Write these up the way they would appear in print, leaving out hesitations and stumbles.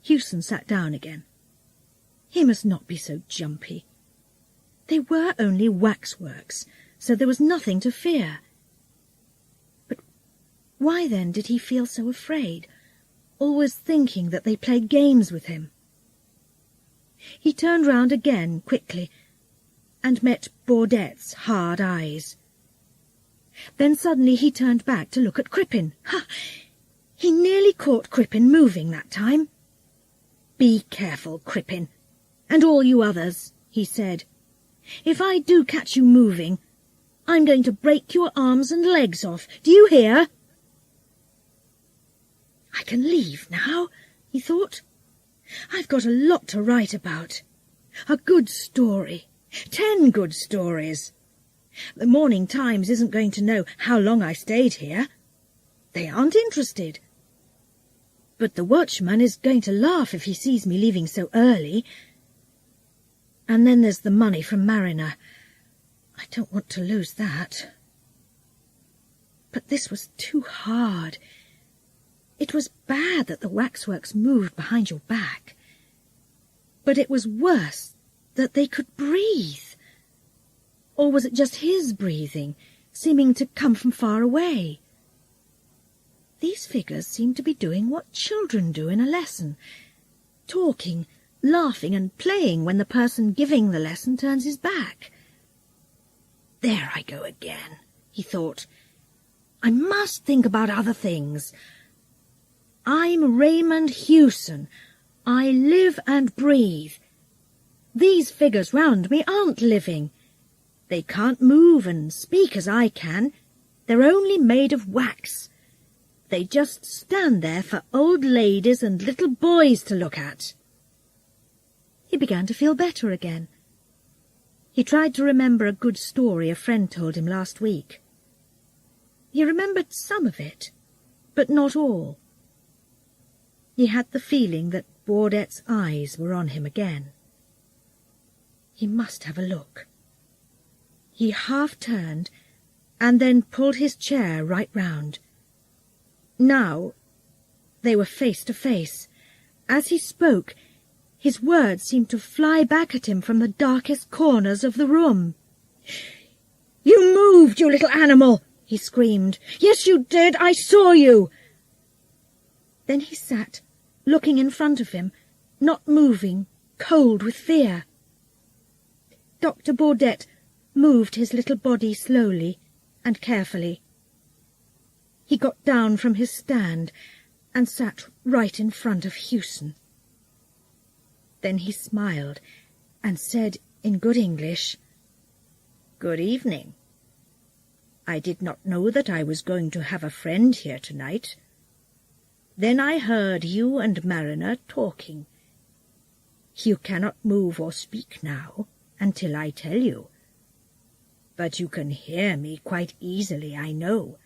Hewson sat down again. He must not be so jumpy. They were only waxworks, so there was nothing to fear. But why then did he feel so afraid, always thinking that they played games with him? He turned round again quickly and met Baudette's hard eyes. Then suddenly he turned back to look at Crippen. Ha! He nearly caught Crippen moving that time. "Be careful, Crippen, and all you others," he said. "If I do catch you moving, I'm going to break your arms and legs off. Do you hear?" "I can leave now," he thought. "I've got a lot to write about. A good story. 10 good stories. The Morning Times isn't going to know how long I stayed here. They aren't interested. But the watchman is going to laugh if he sees me leaving so early. And then there's the money from Mariner. I don't want to lose that." But this was too hard. It was bad that the waxworks moved behind your back. But it was worse that they could breathe. Or was it just his breathing, seeming to come from far away? These figures seemed to be doing what children do in a lesson, talking, laughing and playing when the person giving the lesson turns his back. "There I go again," he thought. "I must think about other things. I'm Raymond Hewson. I live and breathe. These figures round me aren't living. They can't move and speak as I can. They're only made of wax. They just stand there for old ladies and little boys to look at." He began to feel better again. He tried to remember a good story a friend told him last week. He remembered some of it, but not all. He had the feeling that Baudette's eyes were on him again. He must have a look. He half turned and then pulled his chair right round. Now they were face to face. As he spoke, his words seemed to fly back at him from the darkest corners of the room. "You moved, you little animal!" he screamed. "Yes, you did! I saw you!" Then he sat, looking in front of him, not moving, cold with fear. Dr. Baudette moved his little body slowly and carefully. He got down from his stand and sat right in front of Hewson. Then he smiled and said in good English, "Good evening. I did not know that I was going to have a friend here tonight. Then I heard you and Mariner talking. You cannot move or speak now until I tell you. But you can hear me quite easily, I know.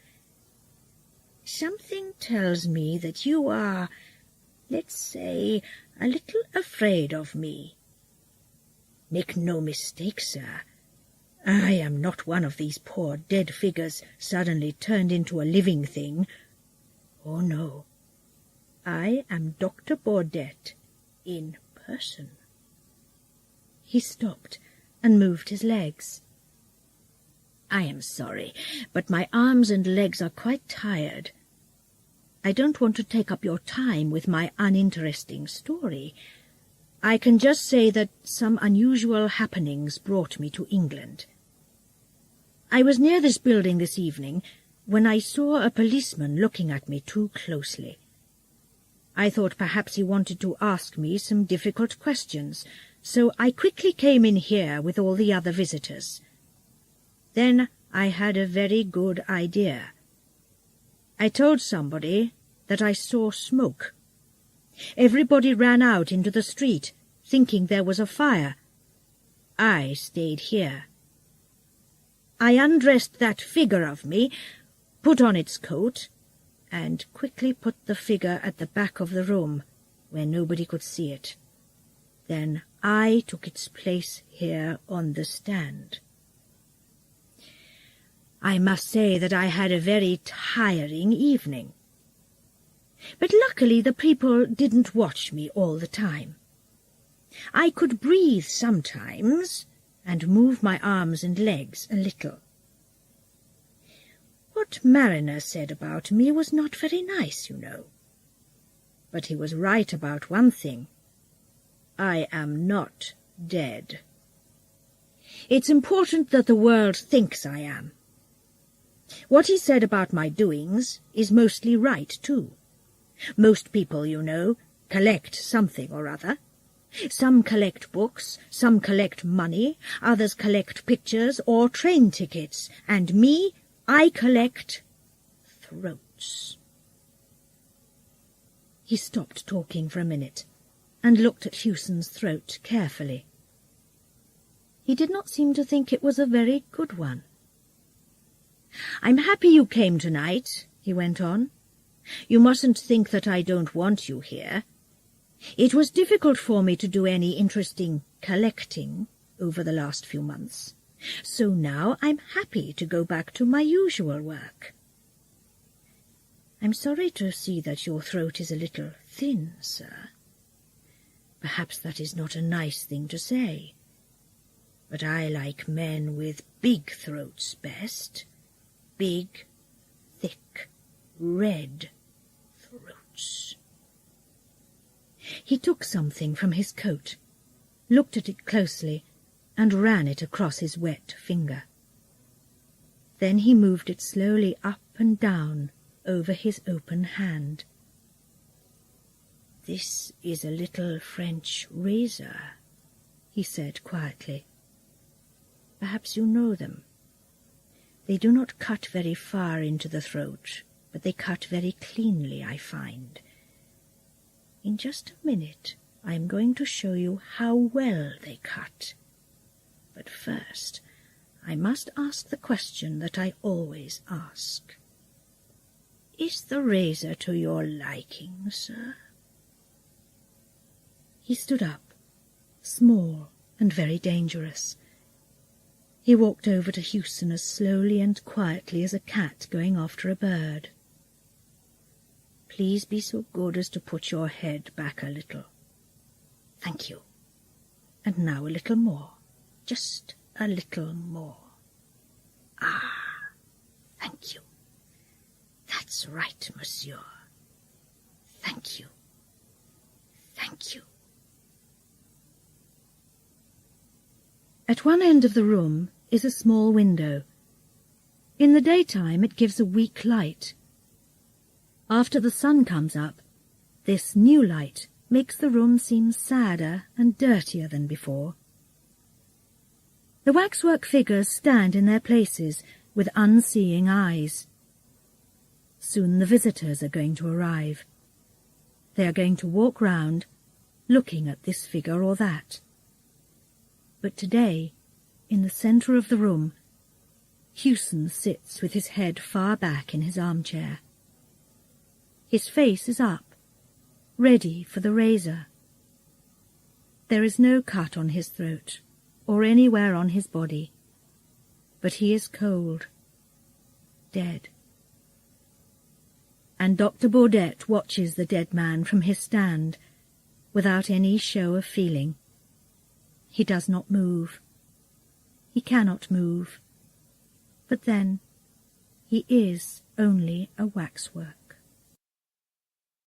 Something tells me that you are, let's say, a little afraid of me. Make no mistake, sir. I am not one of these poor dead figures suddenly turned into a living thing. Oh, no. I am Dr. Baudette in person." He stopped and moved his legs. "I am sorry, but my arms and legs are quite tired. I don't want to take up your time with my uninteresting story. I can just say that some unusual happenings brought me to England. I was near this building this evening when I saw a policeman looking at me too closely. I thought perhaps he wanted to ask me some difficult questions, so I quickly came in here with all the other visitors. Then I had a very good idea. I told somebody that I saw smoke. Everybody ran out into the street, thinking there was a fire. I stayed here. I undressed that figure of me, put on its coat, and quickly put the figure at the back of the room, where nobody could see it. Then I took its place here on the stand. I must say that I had a very tiring evening. But luckily the people didn't watch me all the time. I could breathe sometimes and move my arms and legs a little. What Mariner said about me was not very nice, you know. But he was right about one thing. I am not dead. It's important that the world thinks I am. What he said about my doings is mostly right, too. Most people, you know, collect something or other. Some collect books, some collect money, others collect pictures or train tickets, and me, I collect throats. He stopped talking for a minute and looked at Hewson's throat carefully. He did not seem to think it was a very good one. "I'm happy you came tonight," he went on. "You mustn't think that I don't want you here. It was difficult for me to do any interesting collecting over the last few months, so now I'm happy to go back to my usual work. I'm sorry to see that your throat is a little thin, sir. Perhaps that is not a nice thing to say, but I like men with big throats best. Big, thick, red throats." He took something from his coat, looked at it closely, and ran it across his wet finger. Then he moved it slowly up and down over his open hand. "This is a little French razor," he said quietly. "Perhaps you know them. They do not cut very far into the throat, but they cut very cleanly, I find. In just a minute I am going to show you how well they cut. But first I must ask the question that I always ask. Is the razor to your liking, sir?" He stood up, small and very dangerous. He walked over to Hewson as slowly and quietly as a cat going after a bird. "Please be so good as to put your head back a little. Thank you. And now a little more, just a little more. Ah, thank you. That's right, monsieur. Thank you. Thank you." At one end of the room is a small window. In the daytime it gives a weak light. After the sun comes up, this new light makes the room seem sadder and dirtier than before. The waxwork figures stand in their places with unseeing eyes. Soon the visitors are going to arrive. They are going to walk round, looking at this figure or that. But today, in the centre of the room, Hewson sits with his head far back in his armchair. His face is up, ready for the razor. There is no cut on his throat or anywhere on his body, but he is cold, dead. And Dr. Baudette watches the dead man from his stand without any show of feeling. He does not move. He cannot move. But then, he is only a waxwork.